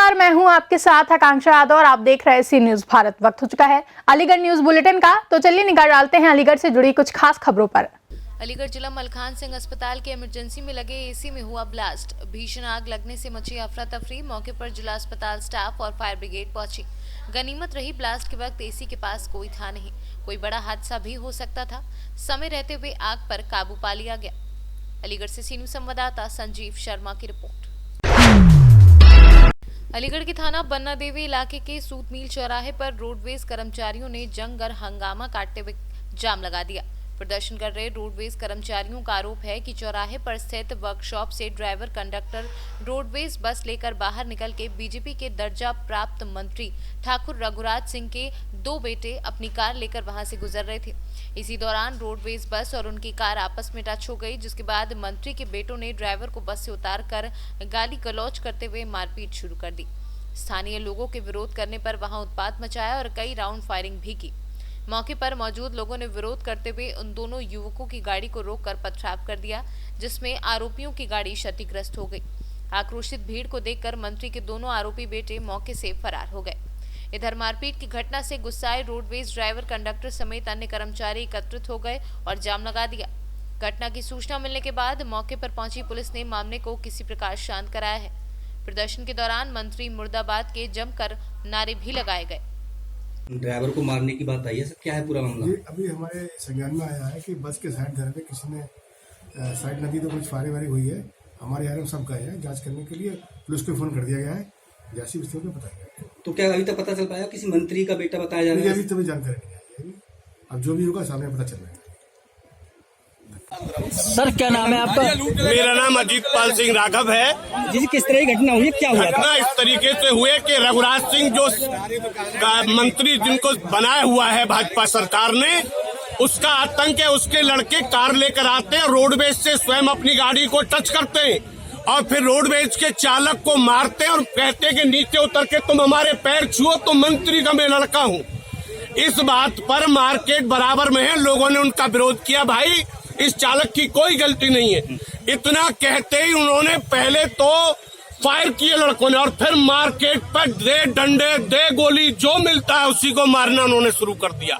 नमस्कार, मैं हूं आपके साथ आकांक्षा यादव और आप देख रहे हैं सी न्यूज भारत। वक्त हो चुका है अलीगढ़ न्यूज बुलेटिन का, तो चलिए निगाह डालते हैं अलीगढ़ से जुड़ी कुछ खास खबरों पर। अलीगढ़ जिला मलखान सिंह अस्पताल के इमरजेंसी में लगे एसी में हुआ ब्लास्ट। भीषण आग लगने से मची अफरा तफरी। मौके पर जिला अस्पताल स्टाफ और फायर ब्रिगेड पहुंची। गनीमत रही ब्लास्ट के वक्त एसी के पास कोई था नहीं। कोई बड़ा हादसा भी हो सकता था। समय रहते हुए आग पर काबू पा लिया गया। अलीगढ़ से सी न्यूज संवाददाता संजीव शर्मा की रिपोर्ट। अलीगढ़ के थाना बन्ना देवी इलाके के सूत मील चौराहे पर रोडवेज कर्मचारियों ने जमकर हंगामा काटते हुए जाम लगा दिया। प्रदर्शन कर रहे रोडवेज कर्मचारियों का आरोप है कि चौराहे पर स्थित वर्कशॉप से ड्राइवर कंडक्टर रोडवेज बस लेकर बाहर निकल के बीजेपी के दर्जा प्राप्त मंत्री ठाकुर रघुराज सिंह के 2 बेटे अपनी कार लेकर वहां से गुजर रहे थे। इसी दौरान रोडवेज बस और उनकी कार आपस में टच हो गई, जिसके बाद मंत्री के बेटों ने ड्राइवर को बस से उतारकर गाली गलौज करते हुए मारपीट शुरू कर दी। स्थानीय लोगों के विरोध करने पर वहां उत्पात मचाया और कई राउंड फायरिंग भी की। मौके पर मौजूद लोगों ने विरोध करते हुए उन दोनों युवकों की गाड़ी को रोककर पथराव कर दिया, जिसमें आरोपियों की गाड़ी क्षतिग्रस्त हो गई। आक्रोशित भीड़ को देखकर मंत्री के दोनों आरोपी बेटे मौके से फरार हो गए। इधर मारपीट की घटना से गुस्साए रोडवेज ड्राइवर कंडक्टर समेत अन्य कर्मचारी एकत्रित हो गए और जाम लगा दिया। घटना की सूचना मिलने के बाद मौके पर पहुंची पुलिस ने मामले को किसी प्रकार शांत कराया है। प्रदर्शन के दौरान मंत्री मुर्दाबाद के जमकर नारे भी लगाए गए। ड्राइवर को मारने की बात आई है, सर क्या है पूरा मामला? अभी हमारे संज्ञान में आया है कि बस के साइड घर में किसी ने साइड नदी तो कुछ फायरिंग वारी हुई है। हमारे यहाँ सब गए हैं जांच करने के लिए, पुलिस को फोन कर दिया गया है, जैसी भी स्थिति बताया गया। तो क्या अभी तक पता चल पाया किसी मंत्री का बेटा बताया जा रहा है? अभी तभी जानकारी नहीं आई, अब जो भी होगा सामने पता चल रहा है। सर क्या नाम है आपका? मेरा नाम अजीत पाल सिंह राघव है। जी किस तरह की घटना हुई, क्या हुआ? घटना इस तरीके से हुए कि रघुराज सिंह जो मंत्री जिनको बनाया हुआ है भाजपा सरकार ने, उसका आतंक है। उसके लड़के कार लेकर आते हैं, रोडवेज से स्वयं अपनी गाड़ी को टच करते हैं और फिर रोडवेज के चालक को मारते हैं और कहते हैं कि नीचे उतर के तुम हमारे पैर छुओ, तो मंत्री का मैं लड़का हूँ। इस बात पर मार्केट बराबर में है, लोगों ने उनका विरोध किया। भाई इस चालक की कोई गलती नहीं है। इतना कहते ही उन्होंने पहले तो फायर किए लड़कों ने और फिर मार्केट पर दे डंडे दे गोली जो मिलता है उसी को मारना उन्होंने शुरू कर दिया।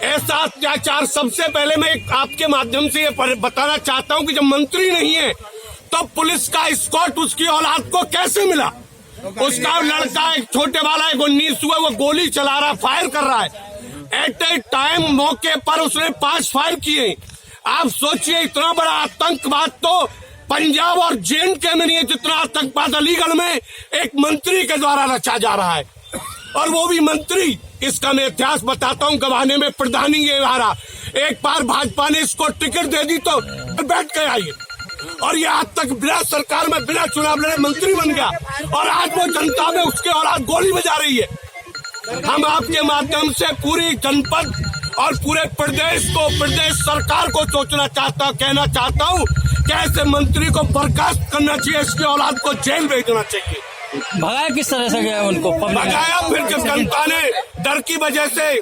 ऐसा अत्याचार सबसे पहले मैं आपके माध्यम से ये बताना चाहता हूं कि जब मंत्री नहीं है तो पुलिस का स्कॉट उसकी औलाद को कैसे मिला? उसका लड़का एक छोटे वाला 19 हुआ, वो गोली चला रहा, फायर कर रहा है। एट ए टाइम मौके पर उसने 5 फायर किए। आप सोचिए, इतना बड़ा आतंकवाद तो पंजाब और J&K में नहीं है जितना आतंकवाद अलीगढ़ में एक मंत्री के द्वारा रचा जा रहा है, और वो भी मंत्री। इसका मैं इतिहास बताता हूँ, गवाने में प्रधानी ये हारा। एक बार भाजपा ने इसको टिकट दे दी तो बैठ गया ये, और ये आज तक बिना सरकार में बिना चुनाव लड़े मंत्री बन गया, और आज वो जनता में उसके औलाद गोली बजा रही है। हम आपके माध्यम से पूरी जनपद और पूरे प्रदेश सरकार को सोचना कहना चाहता हूँ कि ऐसे मंत्री को बर्खास्त करना चाहिए, इसकी औलाद को जेल भेजना चाहिए। भगाया किस तरह से गया उनको? भगाया फिर जब जनता ने डर की वजह से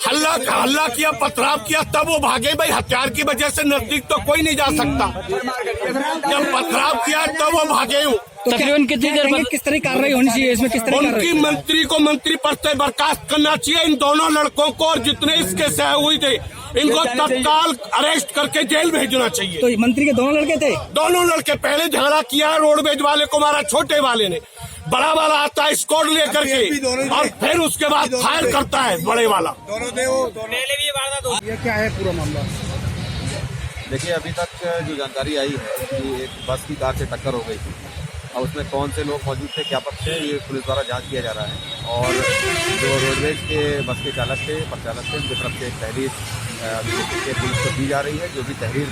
हल्ला किया, पथराव किया, तब वो भागे। भाई हथियार की वजह से नजदीक तो कोई नहीं जा सकता। जब पथराव किया तब वो भागे हूँ। तकरीबन कितनी देर में किस तरह की कार्रवाई होनी चाहिए इसमें? किस तरह उनकी मंत्री को मंत्री पद से बर्खास्त करना चाहिए। इन दोनों लड़कों को और जितने इसके सहयोगी थे इनको तत्काल अरेस्ट करके जेल भेजना चाहिए। तो मंत्री के दोनों लड़के थे? दोनों लड़के। पहले झगड़ा किया, रोडवेज वाले को मारा, छोटे वाले ने। बड़ा वाला आता है स्कॉट लेकर के और फिर उसके बाद फायर करता है बड़े वाला। ये क्या है पूरा मामला? देखिए, अभी तक जो जानकारी आई है कि एक बस की कार से टक्कर हो गई थी, और उसमें कौन से लोग मौजूद थे, क्या पक्ष थे, ये पुलिस द्वारा जांच किया जा रहा है। और जो रोडवेज के बस के चालक थे, परिचालक थे, उनकी तरफ से एक तहरीर पुलिस को दी जा रही है। जो भी तहरीर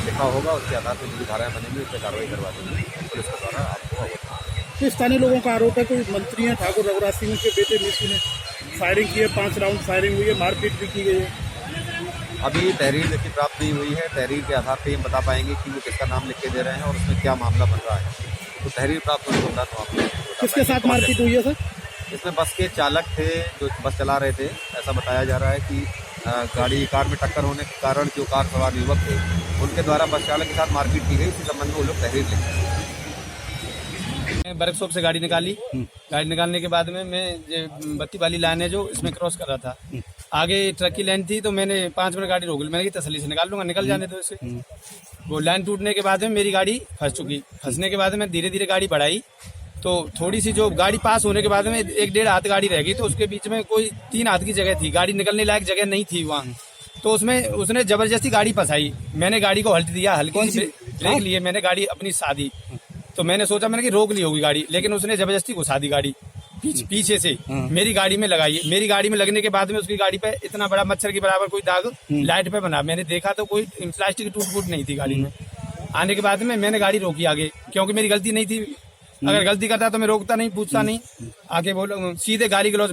लिखा होगा उसके आधार पर जो भी धाराएं बनेंगी उस पर कार्रवाई करवा देंगे पुलिस के द्वारा। आपको स्थानीय लोगों का आरोप है कोई मंत्री हैं ठाकुर रघुराज सिंह के बेटे मिसी ने फायरिंग की है, 5 राउंड फायरिंग हुई है, मारपीट भी की गई है। अभी तहरीर देखिए प्राप्त नहीं हुई है। तहरीर के आधार पर हम बता पाएंगे कि वो किसका नाम लिख के दे रहे हैं और उसमें क्या मामला बन रहा है। तो तहरीर प्राप्त होने के बाद तो आपको किसके साथ मारपीट हुई है सर? इसमें बस के चालक थे जो बस चला रहे थे। ऐसा बताया जा रहा है कि कार में टक्कर होने के कारण जो कार सवार युवक थे उनके द्वारा बस चालक के साथ मारपीट की गई। इस संबंध में वो लोग तहरीर लिख रहे हैं। वर्कशॉप से गाड़ी निकाली। गाड़ी निकालने के बाद में मैं ये बत्ती वाली लाइन है जो इसमें क्रॉस कर रहा था, आगे ट्रक की लाइन थी, तो मैंने 5 मिनट गाड़ी रोक ली। मैंने कहा तसल्ली से निकाल लूंगा, निकल जाने दो इससे। वो लाइन टूटने के बाद में मेरी गाड़ी फंस चुकी। फंसने के बाद में धीरे धीरे गाड़ी बढ़ाई, तो थोड़ी सी जो गाड़ी पास होने के बाद में 1-1.5 हाथ गाड़ी रह गई, तो उसके बीच में कोई 3 हाथ की जगह थी, गाड़ी निकलने लायक जगह नहीं थी वहाँ। तो उसमें उसने जबरदस्ती गाड़ी फंसाई। मैंने गाड़ी को हल्ट दिया, हल्की सी ब्रेक लिए, मैंने गाड़ी अपनी साधी। तो मैंने सोचा मैंने कि रोक ली होगी गाड़ी, लेकिन उसने जबरदस्ती घुसा दी गाड़ी पीछे से मेरी गाड़ी में लगाई। मेरी गाड़ी में लगने के बाद में उसकी गाड़ी पे इतना बड़ा मच्छर के बराबर कोई दाग लाइट पे बना। मैंने देखा तो कोई प्लास्टिक की टूट-फूट नहीं थी गाड़ी में। आने के बाद में मैंने गाड़ी रोकी आगे, क्योंकि मेरी गलती नहीं थी। अगर गलती करता तो मैं रोकता नहीं, पूछता नहीं। आगे बोला, सीधे गाड़ी के लॉस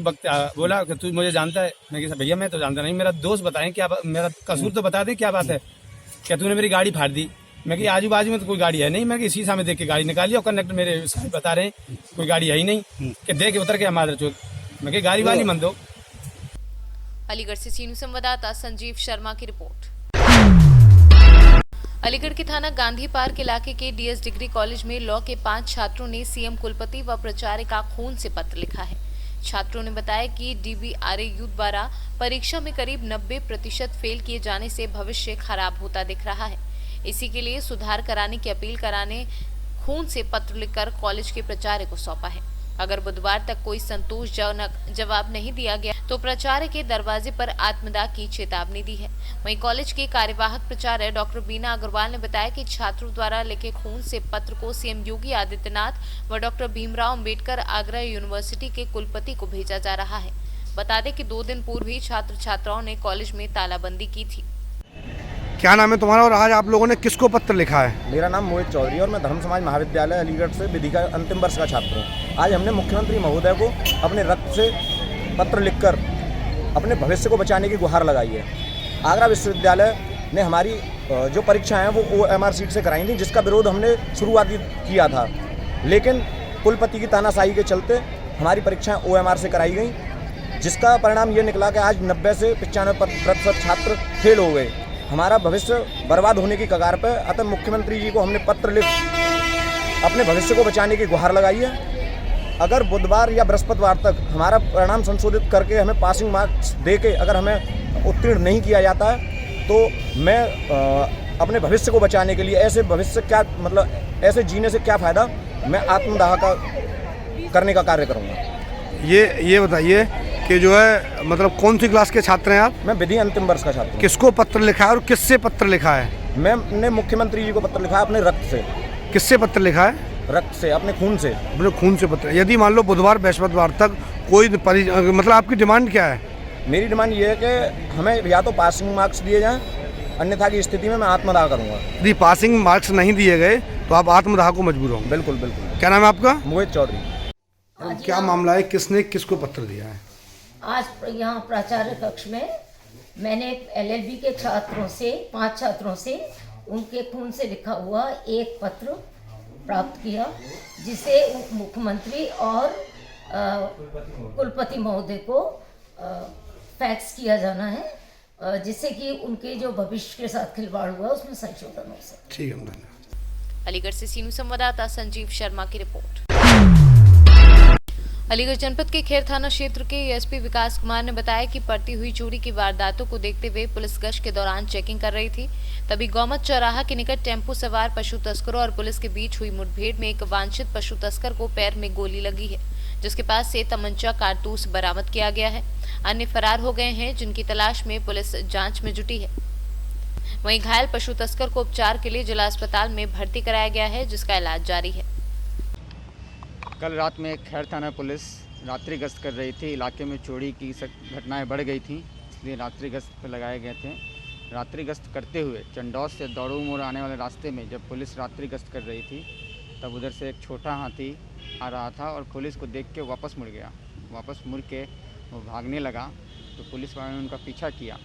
बोला कि तू मुझे जानता है। मैं कहा भैया मैं तो जानता नहीं, मेरा दोस्त बताएं क्या, मेरा कसूर तो बता दे क्या बात है। क्या तूने मेरी गाड़ी फाड़ दी? मैं कि आजू बाजू में तो कोई गाड़ी है नहीं। मैं कि शीशा में देख के गाड़ी निकाली और कंडक्टर मेरे साथ बता रहे हैं कोई गाड़ी है ही नहीं, कि देख के उतर के हमारे चोट। मैं कि गाड़ी वाली मन दो। अलीगढ़ से सीनू संवाददाता संजीव शर्मा की रिपोर्ट। अलीगढ़ के थाना गांधी पार्क इलाके के डीएस डिग्री कॉलेज में लॉ के 5 छात्रों ने सीएम कुलपति व प्राचार्य का खून से पत्र लिखा है। छात्रों ने बताया कि DBRAU द्वारा परीक्षा में करीब 90% फेल किए जाने से भविष्य खराब होता दिख रहा है। इसी के लिए सुधार कराने की अपील कराने खून से पत्र लिखकर कॉलेज के प्राचार्य को सौंपा है। अगर बुधवार तक कोई संतोषजनक जवाब नहीं दिया गया तो प्राचार्य के दरवाजे पर आत्मदाह की चेतावनी दी है। वहीं कॉलेज के कार्यवाहक प्राचार्य डॉक्टर बीना अग्रवाल ने बताया कि छात्रों द्वारा लिखे खून से पत्र को सीएम योगी आदित्यनाथ व डॉक्टर भीमराव अंबेडकर आगरा यूनिवर्सिटी के कुलपति को भेजा जा रहा है। बता दें कि 2 दिन पूर्व ही छात्र छात्राओं ने कॉलेज में तालाबंदी की थी। क्या नाम है तुम्हारा और आज आप लोगों ने किसको पत्र लिखा है? मेरा नाम मोहित चौधरी और मैं धर्म समाज महाविद्यालय अलीगढ़ से विधि का अंतिम वर्ष का छात्र हूँ। आज हमने मुख्यमंत्री महोदय को अपने रक्त से पत्र लिखकर अपने भविष्य को बचाने की गुहार लगाई है। आगरा विश्वविद्यालय ने हमारी जो परीक्षाएं हैं वो OMR सीट से कराई थी, जिसका विरोध हमने शुरुआत किया था, लेकिन कुलपति की तानाशाही के चलते हमारी परीक्षाएं OMR से कराई गई, जिसका परिणाम ये निकला कि आज 90 से 95% छात्र फेल हो गए। हमारा भविष्य बर्बाद होने की कगार पर। अतः मुख्यमंत्री जी को हमने पत्र लिख अपने भविष्य को बचाने की गुहार लगाई है। अगर बुधवार या बृहस्पतिवार तक हमारा परिणाम संशोधित करके हमें पासिंग मार्क्स दे के अगर हमें उत्तीर्ण नहीं किया जाता है तो मैं अपने भविष्य को बचाने के लिए ऐसे जीने से क्या फ़ायदा, मैं आत्मदाह करने का कार्य करूँगा। ये बताइए कि जो है मतलब कौन सी क्लास के छात्र हैं आप? मैं विधि अंतिम वर्ष का छात्र हूँ। किसको पत्र लिखा है और किससे पत्र लिखा है? मैंने मुख्यमंत्री जी को पत्र लिखा है अपने रक्त से। किससे पत्र लिखा है? रक्त से, अपने खून से। अपने खून से पत्र। यदि मान लो बुधवार बृहस्पतिवार तक कोई मतलब आपकी डिमांड क्या है? मेरी डिमांड ये है कि हमें या तो पासिंग मार्क्स दिए जाएं, अन्यथा की स्थिति में मैं आत्मदाह करूँगा। यदि पासिंग मार्क्स नहीं दिए गए तो आप आत्मदाह को मजबूर होंगे? बिल्कुल बिल्कुल। क्या नाम है आपका? मोहित चौधरी। क्या मामला है, किसने किसको पत्र दिया है? आज यहाँ प्राचार्य कक्ष में मैंने LLB के छात्रों से 5 छात्रों से उनके खून से लिखा हुआ एक पत्र प्राप्त किया, जिसे मुख्यमंत्री और कुलपति महोदय को फैक्स किया जाना है, जिससे कि उनके जो भविष्य के साथ खिलवाड़ हुआ उसमें संशोधन हो सके। ठीक है, धन्यवाद। अलीगढ़ से सीनू संवाददाता संजीव शर्मा की रिपोर्ट। अलीगढ़ जनपद के खैर थाना क्षेत्र के एसपी विकास कुमार ने बताया कि बढ़ती हुई चोरी की वारदातों को देखते हुए पुलिस गश्त के दौरान चेकिंग कर रही थी, तभी गौमत चौराहा के निकट टेम्पो सवार पशु तस्करों और पुलिस के बीच हुई मुठभेड़ में एक वांछित पशु तस्कर को पैर में गोली लगी है, जिसके पास से तमंचा कारतूस बरामद किया गया है। अन्य फरार हो गए हैं, जिनकी तलाश में पुलिस जाँच में जुटी है। वहीं घायल पशु तस्कर को उपचार के लिए जिला अस्पताल में भर्ती कराया गया है, जिसका इलाज जारी है। कल रात में खैर थाना पुलिस रात्रि गश्त कर रही थी। इलाके में चोरी की घटनाएं बढ़ गई थी, इसलिए रात्रि गश्त पर लगाए गए थे। रात्रि गश्त करते हुए चंडौस से दौड़ू मोड़ आने वाले रास्ते में जब पुलिस रात्रि गश्त कर रही थी, तब उधर से एक छोटा हाथी आ रहा था और पुलिस को देख के वापस मुड़ गया। वापस मुड़ के वो भागने लगा तो पुलिस वालों ने उनका पीछा किया।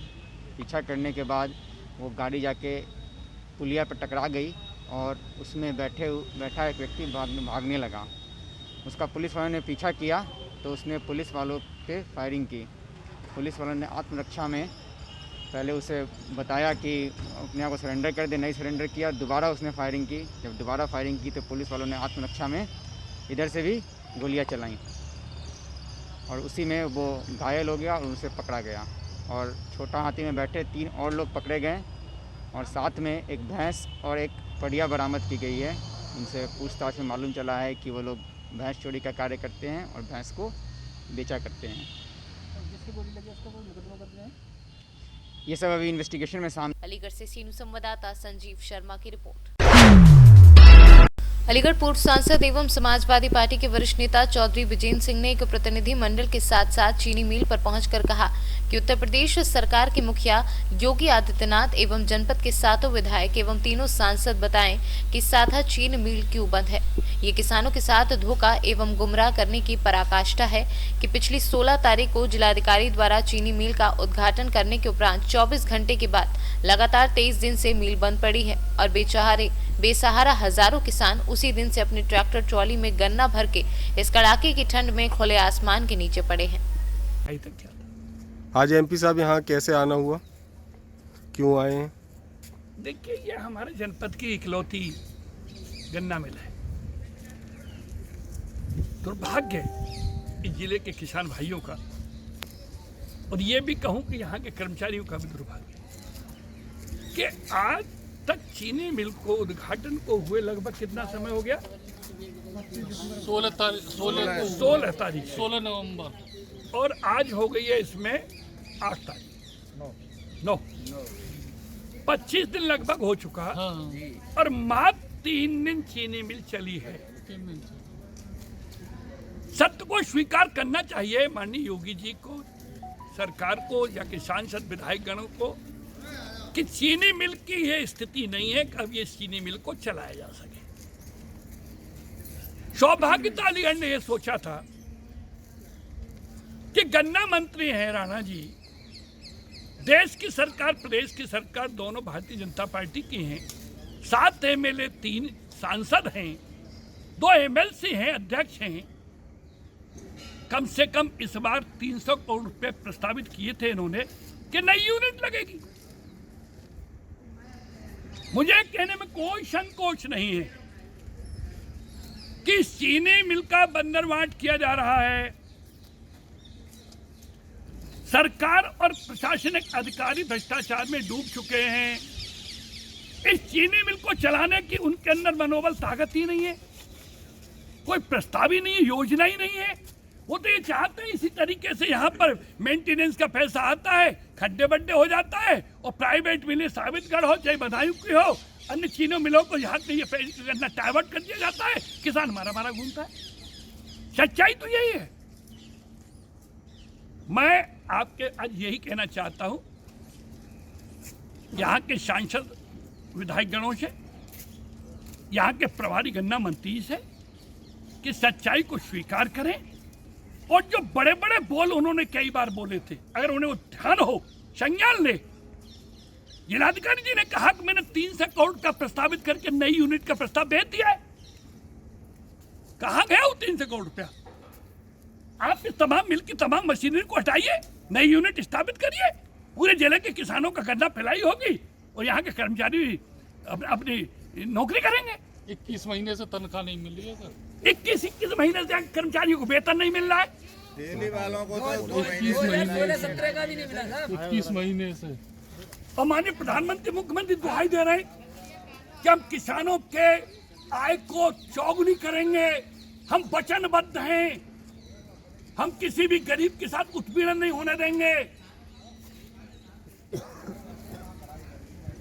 पीछा करने के बाद वो गाड़ी जाके पुलिया पर टकरा गई और उसमें बैठा एक व्यक्ति भागने लगा। उसका पुलिस वालों ने पीछा किया तो उसने पुलिस वालों पे फायरिंग की। पुलिस वालों ने आत्मरक्षा में पहले उसे बताया कि अपने आप को सरेंडर कर दे, नहीं सरेंडर किया। दोबारा उसने फायरिंग की। जब दोबारा फायरिंग की तो पुलिस वालों ने आत्मरक्षा में इधर से भी गोलियां चलाई और उसी में वो घायल हो गया और उसे पकड़ा गया। और छोटा हाथी में बैठे 3 और लोग पकड़े गए और साथ में एक भैंस और एक पड़िया बरामद की गई है। उनसे पूछताछ में मालूम चला है कि वो लोग भैंस चोरी का कार्य करते हैं और भैंस को बेचा करते हैं। ये सब अभी इन्वेस्टिगेशन में सामने। अलीगढ़ से सीनू संवाददाता संजीव शर्मा की रिपोर्ट। अलीगढ़ पूर्व सांसद एवं समाजवादी पार्टी के वरिष्ठ नेता चौधरी विजेंद्र सिंह ने एक प्रतिनिधि मंडल के साथ साथ चीनी मिल पर पहुंचकर कहा कि उत्तर प्रदेश सरकार के मुखिया योगी आदित्यनाथ एवं जनपद के 7 विधायक एवं 3 सांसद बताएं कि साधा चीनी मिल क्यों बंद है। ये किसानों के साथ धोखा एवं गुमराह करने की पराकाष्ठा है कि पिछली 16 तारीख को जिलाधिकारी द्वारा चीनी मिल का उद्घाटन करने के उपरांत 24 घंटे के बाद लगातार 23 दिन से मिल बंद पड़ी है और बेसहारा हजारों किसान उसी दिन से अपने ट्रैक्टर ट्रॉली में गन्ना भर के इस कड़ाके की ठंड में खुले आसमान के नीचे पड़े हैं। आज एमपी साहब यहाँ कैसे आना हुआ, क्यों आए हैं? देखिए, ये हमारे जनपद की इकलौती गन्ना मिल है। दुर्भाग्य इस जिले के किसान भाइयों का, और ये भी कहूं कि यहाँ के कर्मचारियों का भी दुर्भाग्य कि आज तक चीनी मिल को उद्घाटन को हुए लगभग कितना समय हो गया? 16 तारीख 16 नवंबर, और आज हो गई है इसमें 8 तारीख 9 25 दिन लगभग हो चुका। और मात्र 3 दिन चीनी मिल चली है। सत्य को स्वीकार करना चाहिए माननीय योगी जी को, सरकार को या कि सांसद विधायक गणों को कि चीनी मिल की ये स्थिति नहीं है कि अब ये चीनी मिल को चलाया जा सके। सौभाग्यता अलीगढ़ ने ये सोचा था कि गन्ना मंत्री हैं राणा जी, देश की सरकार प्रदेश की सरकार दोनों भारतीय जनता पार्टी की हैं, 7 एमएलए 3 सांसद हैं, 2 एमएलसी हैं, अध्यक्ष हैं। कम से कम इस बार 300 करोड़ रुपए प्रस्तावित किए थे इन्होंने कि नई यूनिट लगेगी। मुझे कहने में कोई संकोच नहीं है कि चीनी मिल का बंदरवाट किया जा रहा है। सरकार और प्रशासनिक अधिकारी भ्रष्टाचार में डूब चुके हैं। इस चीनी मिल को चलाने की उनके अंदर मनोबल ताकत ही नहीं है, कोई प्रस्ताव ही नहीं है, योजना ही नहीं है। वो तो ये चाहते हैं इसी तरीके से यहाँ पर मेंटेनेंस का पैसा आता है, खड्डे बड्डे हो जाता है और प्राइवेट मिलें साबितगढ़ हो चाहे बदायूं की हो, अन्य चीनी मिलों को यहाँ से ये करना डाइवर्ट कर दिया जाता है, किसान मारा घूमता है। सच्चाई तो यही है। मैं आपके आज यही कहना चाहता हूँ यहाँ के सांसद विधायक गणों से, यहाँ के प्रभारी गन्ना मंत्री से कि सच्चाई को स्वीकार करें और जो बड़े बड़े बोल उन्होंने कई बार बोले थे, अगर उन्हें वो ध्यान हो, संज्ञान ले। जिलाधिकारी जी ने कहा कि मैंने 300 करोड़ का प्रस्तावित करके नई यूनिट का प्रस्ताव भेज दिया है। कहाँ गया वो 300 करोड़ रुपया? आप इस तमाम मिल की तमाम मशीनरी को हटाइए, नई यूनिट स्थापित करिए, पूरे जिले के किसानों का गन्ना फैलाई होगी और यहाँ के कर्मचारी अपनी नौकरी करेंगे। 21 महीने से तनख्वाह नहीं मिल रही है सर। 21 महीने से कर्मचारियों को वेतन नहीं मिल रहा है। डेली वालों को तो 21 महीने से। और माननीय प्रधानमंत्री मुख्यमंत्री दुहाई दे रहे हैं कि हम किसानों के आय को चौगुनी करेंगे, हम वचनबद्ध हैं, हम किसी भी गरीब के साथ उत्पीड़न नहीं होने देंगे।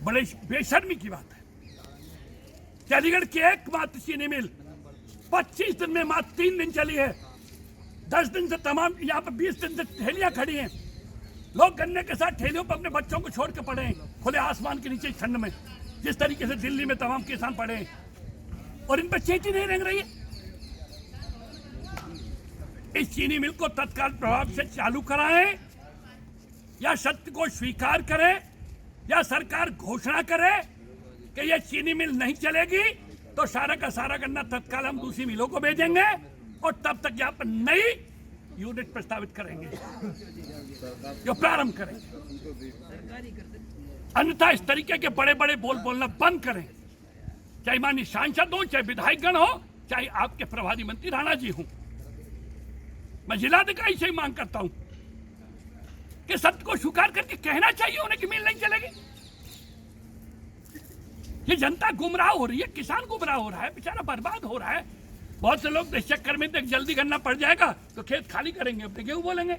बड़े बेशर्मी की बात है। चंडीगढ़ की एकमात्र चीनी मिल 25 दिन में मात्र 3 दिन चली है। 10 दिन से तमाम यहाँ पर 20 दिन से ठेलियां खड़ी हैं। लोग गन्ने के साथ ठेलियों पर अपने बच्चों को छोड़ के पड़े हैं खुले आसमान के नीचे ठंड में, जिस तरीके से दिल्ली में तमाम किसान पड़े हैं और इन पर चेती नहीं रंग रही है। इस चीनी मिल को तत्काल प्रभाव से चालू कराएं या सत्य को स्वीकार करें या सरकार घोषणा करे कि यह चीनी मिल नहीं चलेगी तो सारा का सारा गन्ना तत्काल हम दूसरी मिलों को भेजेंगे और तब तक यहाँ पर नई यूनिट प्रस्तावित करेंगे जो प्रारंभ करेंगे। अन्यथा इस तरीके के बड़े बड़े बोल बोलना बंद करें, चाहे माननीय सांसद हो चाहे विधायक गण हो, चाहे आपके प्रभारी मंत्री राणा जी हों। मैं जिलाधिकारी से ही मांग करता हूं कि सत्य को स्वीकार करके कहना चाहिए उन्हें कि मिल नहीं चलेगी। ये जनता गुमराह हो रही है, किसान गुमराह हो रहा है, बेचारा बर्बाद हो रहा है। बहुत से लोग इस चक्कर में जल्दी गन्ना पड़ जाएगा तो खेत खाली करेंगे, अपने गेहूं बोलेंगे,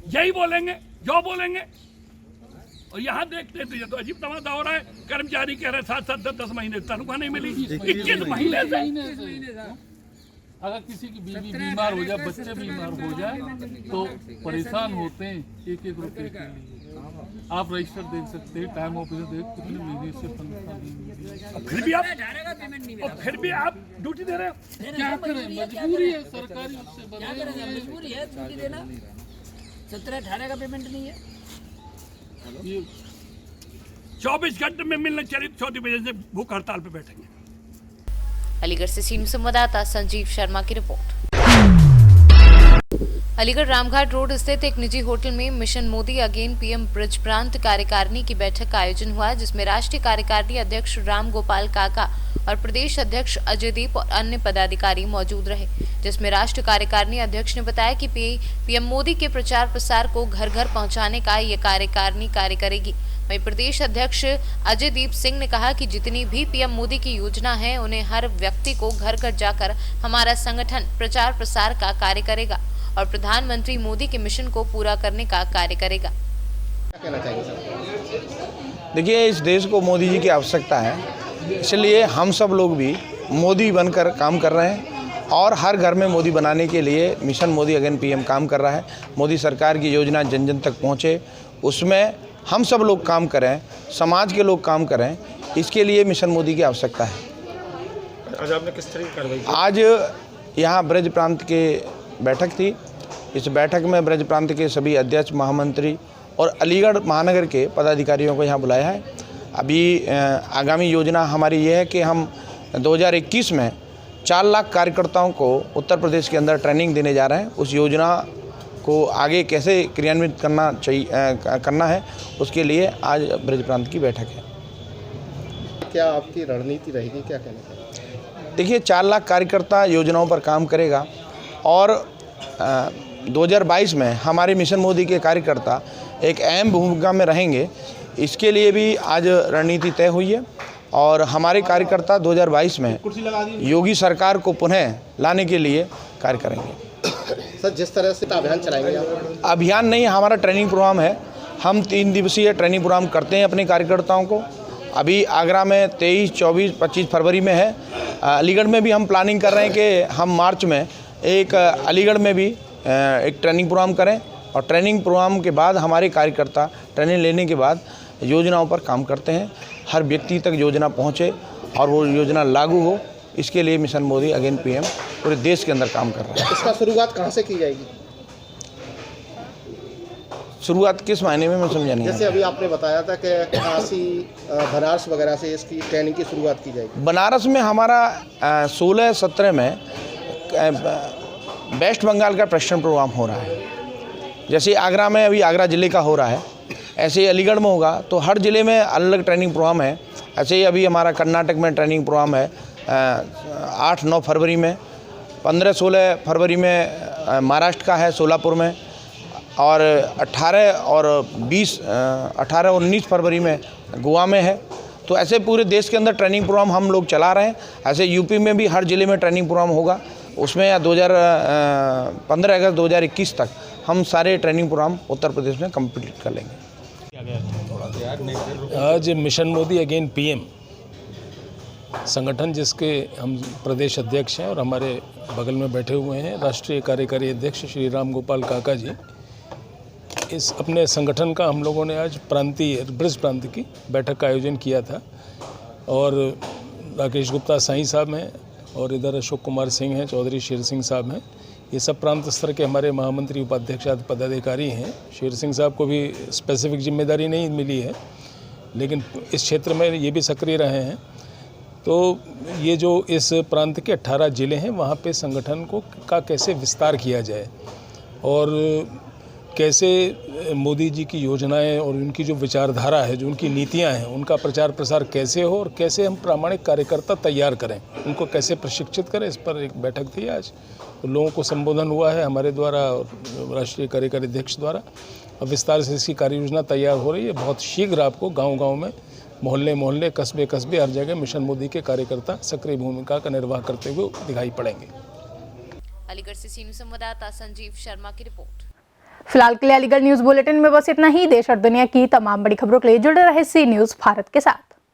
यही बोलेंगे, जो बोलेंगे। और यहाँ देखते थे तो अजीब तमाशा हो रहा है, कर्मचारी कह रहे 7-7 10 महीने तनख्वाह नहीं मिली, 21 महीने से। अगर किसी की बीवी बीमार हो जाए, बच्चे बीमार हो जाए तो परेशान होते हैं 1-1 रुपए के लिए। आप रजिस्टर देख सकते हैं, टाइम ऑफिसर देख कितने महीने से तनख्वाह नहीं मिली, फिर भी आप ड्यूटी दे रहे हो। क्या करें, मजबूरी है, सरकारी उससे मजबूरी है ड्यूटी देना। 17-18 का पेमेंट नहीं है। ये 24 घंटे में मिलना चाहिए, 4 बजे से भूख हड़ताल पे बैठेंगे। अलीगढ़ से सीनियर संवाददाता संजीव शर्मा की रिपोर्ट। अलीगढ़ रामघाट रोड स्थित एक निजी होटल में mission Modi again PM Braj प्रांत कार्यकारिणी की बैठक का आयोजन हुआ, जिसमें राष्ट्रीय कार्यकारिणी अध्यक्ष राम गोपाल काका और प्रदेश अध्यक्ष अजयदीप और अन्य पदाधिकारी मौजूद रहे। जिसमें राष्ट्रीय कार्यकारिणी अध्यक्ष ने बताया कि पीएम मोदी के प्रचार प्रसार को घर घर पहुंचाने का ये कार्यकारिणी कार्य करेगी। वहीं प्रदेश अध्यक्ष अजयदीप सिंह ने कहा कि जितनी भी पीएम मोदी की योजना है, उन्हें हर व्यक्ति को घर घर जाकर हमारा संगठन प्रचार प्रसार का कार्य करेगा और प्रधानमंत्री मोदी के मिशन को पूरा करने का कार्य करेगा। क्या कहना चाहिए सर? देखिए, इस देश को मोदी जी की आवश्यकता है, इसलिए हम सब लोग भी मोदी बनकर काम कर रहे हैं और हर घर में मोदी बनाने के लिए मिशन मोदी अगेन पीएम काम कर रहा है। मोदी सरकार की योजना जन जन तक पहुँचे, उसमें हम सब लोग काम करें, समाज के लोग काम करें, इसके लिए मिशन मोदी की आवश्यकता है। आज आपने किस तरह की कार्रवाई की? आज यहाँ ब्रज प्रांत के बैठक थी। इस बैठक में ब्रज प्रांत के सभी अध्यक्ष, महामंत्री और अलीगढ़ महानगर के पदाधिकारियों को यहाँ बुलाया है। अभी आगामी योजना हमारी ये है कि हम 2021 में 4 लाख कार्यकर्ताओं को उत्तर प्रदेश के अंदर ट्रेनिंग देने जा रहे हैं। उस योजना को आगे कैसे क्रियान्वित करना है, उसके लिए आज ब्रज प्रांत की बैठक है। क्या आपकी रणनीति रहेगी, क्या कहना चाहिए? देखिए, 4 लाख कार्यकर्ता योजनाओं पर काम करेगा और 2022 में हमारे मिशन मोदी के कार्यकर्ता एक अहम भूमिका में रहेंगे। इसके लिए भी आज रणनीति तय हुई है और हमारे कार्यकर्ता 2022 में योगी सरकार को पुनः लाने के लिए कार्य करेंगे। सर, जिस तरह से अभियान चलाएंगे आप? अभियान नहीं, हमारा ट्रेनिंग प्रोग्राम है। हम 3 दिवसीय ट्रेनिंग प्रोग्राम करते हैं अपने कार्यकर्ताओं को। अभी आगरा में 23, 24, 25 फरवरी में है। अलीगढ़ में भी हम प्लानिंग कर रहे हैं कि हम मार्च में एक अलीगढ़ में भी एक ट्रेनिंग प्रोग्राम करें और ट्रेनिंग प्रोग्राम के बाद हमारे कार्यकर्ता ट्रेनिंग लेने के बाद योजनाओं पर काम करते हैं। हर व्यक्ति तक योजना पहुंचे और वो योजना लागू हो, इसके लिए मिशन मोदी अगेन पीएम पूरे देश के अंदर काम कर रहा है। इसका शुरुआत कहाँ से की जाएगी? शुरुआत किस मायने में, मैं समझा नहीं। जैसे अभी आपने बताया था कि काशी, बनारस वगैरह से इसकी ट्रेनिंग की शुरुआत की जाएगी। बनारस में हमारा 16-17 में वेस्ट बंगाल का प्रशिक्षण प्रोग्राम हो रहा है। जैसे आगरा में अभी आगरा ज़िले का हो रहा है, ऐसे ही अलीगढ़ में होगा, तो हर ज़िले में अलग ट्रेनिंग प्रोग्राम है। ऐसे ही अभी हमारा कर्नाटक में ट्रेनिंग प्रोग्राम है 8-9 फरवरी में, 15-16 फरवरी में महाराष्ट्र का है सोलापुर में, और 18 और 19 फरवरी में गोवा में है। तो ऐसे पूरे देश के अंदर ट्रेनिंग प्रोग्राम हम लोग चला रहे हैं। ऐसे यूपी में भी हर ज़िले में ट्रेनिंग प्रोग्राम होगा, उसमें 15 अगस्त 2021 तक हम सारे ट्रेनिंग प्रोग्राम उत्तर प्रदेश में कंप्लीट कर लेंगे। आज मिशन मोदी अगेन पीएम संगठन, जिसके हम प्रदेश अध्यक्ष हैं और हमारे बगल में बैठे हुए हैं राष्ट्रीय कार्यकारी अध्यक्ष श्री राम गोपाल काका जी, इस अपने संगठन का हम लोगों ने आज प्रांतीय ब्रज प्रांत की बैठक का आयोजन किया था। और राकेश गुप्ता साईं साहब हैं और इधर अशोक कुमार सिंह हैं, चौधरी शेर सिंह साहब हैं। ये सब प्रांत स्तर के हमारे महामंत्री उपाध्यक्ष आदि पदाधिकारी हैं। शेर सिंह साहब को भी स्पेसिफिक जिम्मेदारी नहीं मिली है, लेकिन इस क्षेत्र में ये भी सक्रिय रहे हैं। तो ये जो इस प्रांत के 18 ज़िले हैं, वहाँ पे संगठन का कैसे विस्तार किया जाए और कैसे मोदी जी की योजनाएं और उनकी जो विचारधारा है, जो उनकी नीतियां हैं, उनका प्रचार प्रसार कैसे हो और कैसे हम प्रामाणिक कार्यकर्ता तैयार करें, उनको कैसे प्रशिक्षित करें, इस पर एक बैठक थी आज। तो लोगों को संबोधन हुआ है हमारे द्वारा और राष्ट्रीय कार्यकारी अध्यक्ष द्वारा। अब विस्तार से इसकी कार्य योजना तैयार हो रही है। बहुत शीघ्र आपको गाँव-गाँव में, मोहल्ले कस्बे हर जगह मिशन मोदी के कार्यकर्ता सक्रिय भूमिका का निर्वाह करते हुए दिखाई पड़ेंगे। अलीगढ़ से सीनियर संवाददाता संजीव शर्मा की रिपोर्ट। फिलहाल के लिए अलीगढ़ न्यूज बुलेटिन में बस इतना ही। देश और दुनिया की तमाम बड़ी खबरों के लिए जुड़े रहे सी न्यूज भारत के साथ।